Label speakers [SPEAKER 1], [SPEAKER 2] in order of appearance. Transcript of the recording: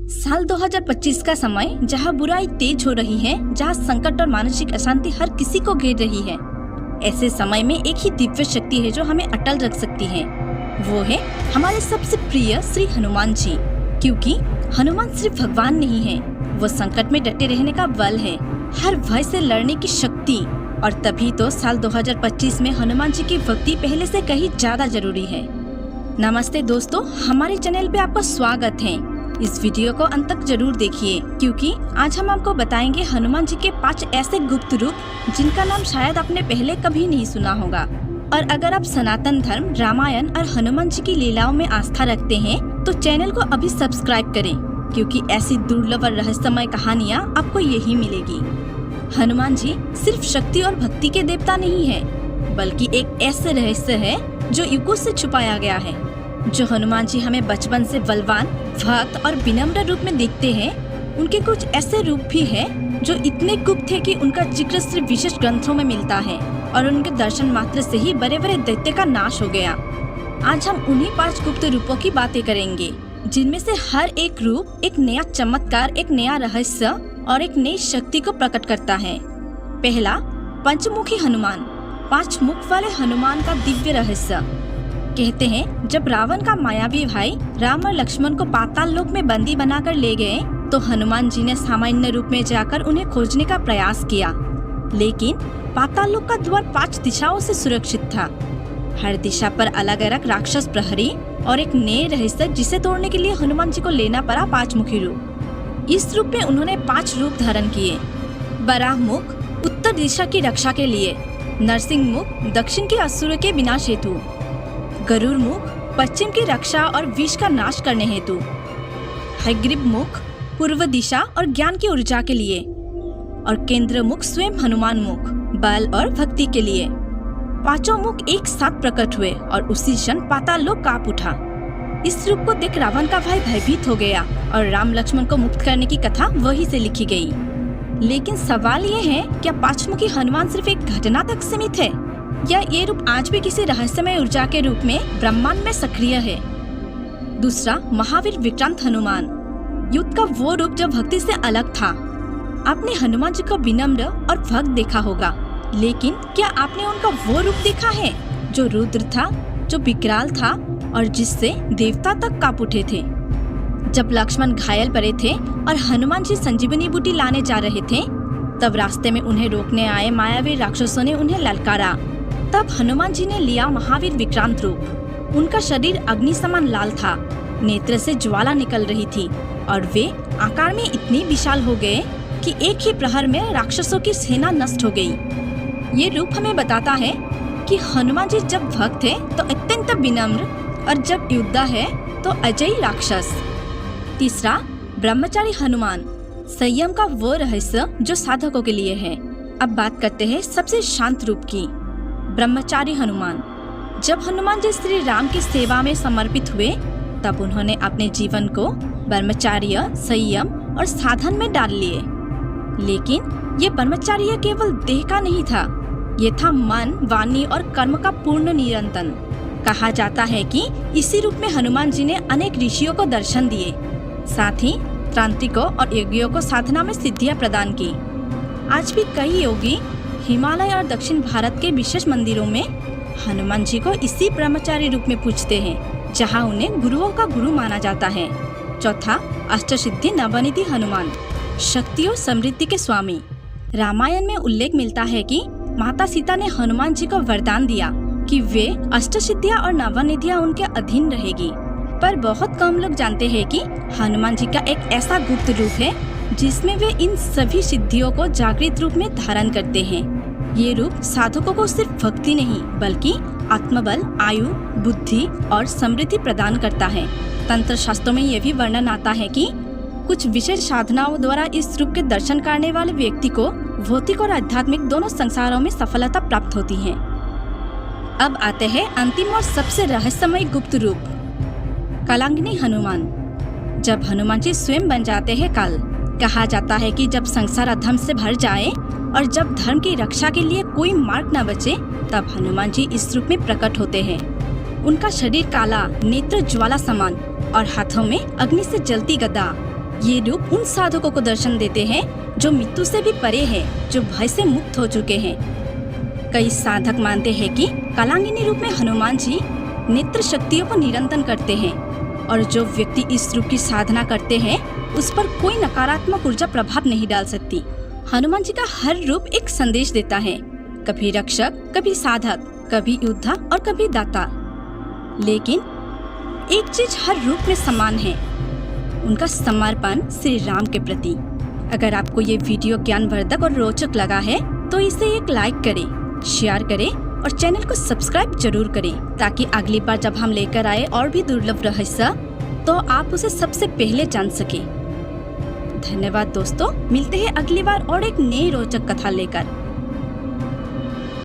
[SPEAKER 1] साल 2025 का समय जहां बुराई तेज हो रही है, जहां संकट और मानसिक अशांति हर किसी को घेर रही है, ऐसे समय में एक ही दिव्य शक्ति है जो हमें अटल रख सकती है। वो है हमारे सबसे प्रिय श्री हनुमान जी। क्योंकि हनुमान सिर्फ भगवान नहीं है, वो संकट में डटे रहने का बल है, हर भय से लड़ने की शक्ति। और तभी तो साल 2025 में हनुमान जी की भक्ति पहले से कहीं ज्यादा जरूरी है। नमस्ते दोस्तों, हमारे चैनल पे आपका स्वागत है। इस वीडियो को अंत तक जरूर देखिए, क्योंकि आज हम आपको बताएंगे हनुमान जी के 5 ऐसे गुप्त रूप जिनका नाम शायद आपने पहले कभी नहीं सुना होगा। और अगर आप सनातन धर्म, रामायण और हनुमान जी की लीलाओं में आस्था रखते हैं तो चैनल को अभी सब्सक्राइब करें, क्योंकि ऐसी दुर्लभ और रहस्यमय कहानियाँ आपको यही मिलेगी। हनुमान जी सिर्फ शक्ति और भक्ति के देवता नहीं है, बल्कि एक ऐसे रहस्य है जो युगों से छुपाया गया है। जो हनुमान जी हमें बचपन से बलवान, भक्त और विनम्र रूप में देखते हैं, उनके कुछ ऐसे रूप भी हैं जो इतने गुप्त है कि उनका जिक्र सिर्फ विशेष ग्रंथों में मिलता है और उनके दर्शन मात्र से ही बड़े बड़े दैत्य का नाश हो गया। आज हम उन्हीं 5 गुप्त रूपों की बातें करेंगे, जिनमें से हर एक रूप एक नया चमत्कार, एक नया रहस्य और एक नई शक्ति को प्रकट करता है। पहला, पंचमुखी हनुमान, 5 मुख वाले हनुमान का दिव्य रहस्य। कहते हैं जब रावण का मायावी भाई राम और लक्ष्मण को पाताल लोक में बंदी बनाकर ले गए तो हनुमान जी ने सामान्य रूप में जाकर उन्हें खोजने का प्रयास किया, लेकिन पाताल लोक का द्वार 5 दिशाओं से सुरक्षित था। हर दिशा पर अलग अलग राक्षस प्रहरी और एक नए रहस्य, जिसे तोड़ने के लिए हनुमान जी को लेना पड़ा 5 मुखी रूप। इस रूप में उन्होंने 5 रूप धारण किए। बराह मुख उत्तर दिशा की रक्षा के लिए, नरसिंह मुख दक्षिण के असुरों के विनाश हेतु, गरुड़ मुख पश्चिम की रक्षा और विष का नाश करने हेतु, हयग्रीव मुख पूर्व दिशा और ज्ञान की ऊर्जा के लिए, और केंद्र मुख स्वयं हनुमान मुख बल और भक्ति के लिए। 5 मुख एक साथ प्रकट हुए और उसी क्षण पाताल लोक कांप उठा। इस रूप को देख रावण का भाई भयभीत हो गया और राम लक्ष्मण को मुक्त करने की कथा वही से लिखी गई। लेकिन सवाल ये है, क्या 5 मुखी हनुमान सिर्फ एक घटना तक सीमित है, या ये रूप आज भी किसी रहस्यमय ऊर्जा के रूप में ब्रह्मांड में सक्रिय है? दूसरा, महावीर विक्रांत हनुमान, युद्ध का वो रूप जो भक्ति से अलग था। आपने हनुमान जी को विनम्र और भक्त देखा होगा, लेकिन क्या आपने उनका वो रूप देखा है जो रुद्र था, जो विकराल था और जिससे देवता तक कांप उठे थे? जब लक्ष्मण घायल पड़े थे और हनुमान जी संजीवनी बूटी लाने जा रहे थे, तब रास्ते में उन्हें रोकने आए मायावी राक्षसों ने उन्हें ललकारा। तब हनुमान जी ने लिया महावीर विक्रांत रूप। उनका शरीर अग्नि समान लाल था, नेत्र से ज्वाला निकल रही थी और वे आकार में इतनी विशाल हो गए कि एक ही प्रहर में राक्षसों की सेना नष्ट हो गई। ये रूप हमें बताता है कि हनुमान जी जब भक्त है तो अत्यंत विनम्र और जब योद्धा है तो अजयी राक्षस। तीसरा, ब्रह्मचारी हनुमान, संयम का वो रहस्य जो साधकों के लिए है। अब बात करते हैं सबसे शांत रूप की, ब्रह्मचारी हनुमान। जब हनुमान जी श्री राम की सेवा में समर्पित हुए, तब उन्होंने अपने जीवन को ब्रह्मचार्य, संयम और साधन में डाल लिए। लेकिन ये ब्रह्मचार्य केवल देह का नहीं था, ये था मन, वाणी और कर्म का पूर्ण नियंत्रण। कहा जाता है कि इसी रूप में हनुमान जी ने अनेक ऋषियों को दर्शन दिए, साथ ही तांत्रिकों और योगियों को साधना में सिद्धियां प्रदान की। आज भी कई योगी हिमालय और दक्षिण भारत के विशेष मंदिरों में हनुमान जी को इसी ब्रह्मचारी रूप में पूजते हैं, जहां उन्हें गुरुओं का गुरु माना जाता है। चौथा, अष्टसिद्धि नवनिधि हनुमान, शक्ति और समृद्धि के स्वामी। रामायण में उल्लेख मिलता है कि माता सीता ने हनुमान जी को वरदान दिया कि वे अष्टसिद्धियां और नवनिधियां उनके अधीन रहेगी। पर बहुत कम लोग जानते हैं कि हनुमान जी का एक ऐसा गुप्त रूप है जिसमें वे इन सभी सिद्धियों को जागृत रूप में धारण करते हैं। ये रूप साधकों को सिर्फ भक्ति नहीं, बल्कि आत्मबल, आयु, बुद्धि और समृद्धि प्रदान करता है। तंत्र शास्त्रों में यह भी वर्णन आता है कि कुछ विशेष साधनाओं द्वारा इस रूप के दर्शन करने वाले व्यक्ति को भौतिक और आध्यात्मिक दोनों संसारों में सफलता प्राप्त होती है। अब आते हैं अंतिम और सबसे रहस्यमय गुप्त रूप, कालाग्नि हनुमान। जब हनुमान जी स्वयं बन जाते हैं काल, कहा जाता है कि जब संसार अधर्म से भर जाए और जब धर्म की रक्षा के लिए कोई मार्ग न बचे, तब हनुमान जी इस रूप में प्रकट होते हैं। उनका शरीर काला, नेत्र ज्वाला समान और हाथों में अग्नि से जलती गदा। ये रूप उन साधकों को दर्शन देते हैं जो मृत्यु से भी परे हैं, जो भय से मुक्त हो चुके हैं। कई साधक मानते हैं कि कालांगिनी रूप में हनुमान जी नेत्र शक्तियों को नियंत्रण करते हैं और जो व्यक्ति इस रूप की साधना करते हैं उस पर कोई नकारात्मक ऊर्जा प्रभाव नहीं डाल सकती। हनुमान जी का हर रूप एक संदेश देता है, कभी रक्षक, कभी साधक, कभी योद्धा और कभी दाता। लेकिन एक चीज हर रूप में समान है, उनका समर्पण श्री राम के प्रति। अगर आपको ये वीडियो ज्ञानवर्धक और रोचक लगा है तो इसे एक लाइक करें, शेयर करें और चैनल को सब्सक्राइब जरूर करें, ताकि अगली बार जब हम लेकर आए और भी दुर्लभ रहस्य तो आप उसे सबसे पहले जान सके। धन्यवाद दोस्तों, मिलते हैं अगली बार और एक नई रोचक कथा लेकर।